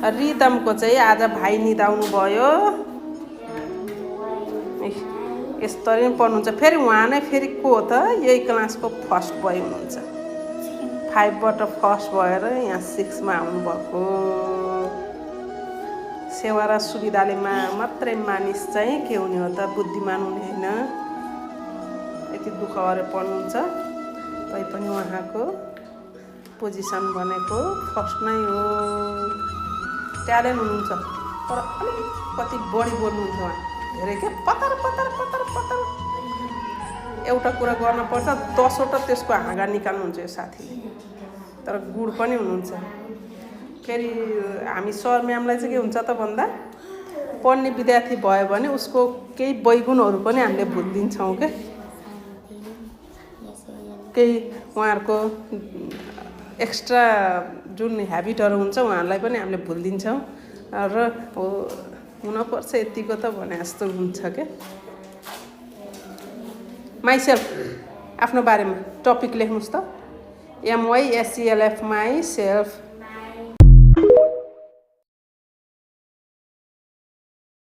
रिदमको चाहिँ आज भाइ निदाउनु भयो यसरी पढ्नुहुन्छ फेरि उहाँ नै फेरि को हो त यही क्लासको फर्स्ट बोय हुनुहुन्छ 5 बाट फर्स्ट भएर यहाँ 6 मा आउनुभएको सेवा र सुविधाले मात्रै मानिस चाहिँ के हुने हो त बुद्धिमान हुने होइन यति दुःख गरेर पढ्नुहुन्छ तैपनि उहाँको पोजिसन भनेको फर्स्ट नै हो ट्यालेन्ट हुनुहुन्छ तर अलिकति बढी बोल्नुहुन्छ उहाँ धेरै के पतर पतर पतर पतर एउटा कुरा गर्नुपर्छ 10 वटा त्यसको हाँगा निकाल्नुहुन्छ यो साथीले तर गुड पनि हुनुहुन्छ फेरि हामी सर म्यामलाई चाहिँ के हुन्छ त भन्दा पढ्ने विद्यार्थी भयो भने उसको केही वैगुणहरू पनि हामीले भुलिदिन्छौँ के केही उहाँहरूको एक्स्ट्रा जुन ह्याबिटहरू हुन्छ उहाँहरूलाई पनि हामीले भुलिदिन्छौँ र हुनपर्छ यतिको त भने जस्तो हुन्छ के माइसेल्फ आफ्नो बारेमा टपिक लेख्नुहोस् त MYSELF माइसेल्फ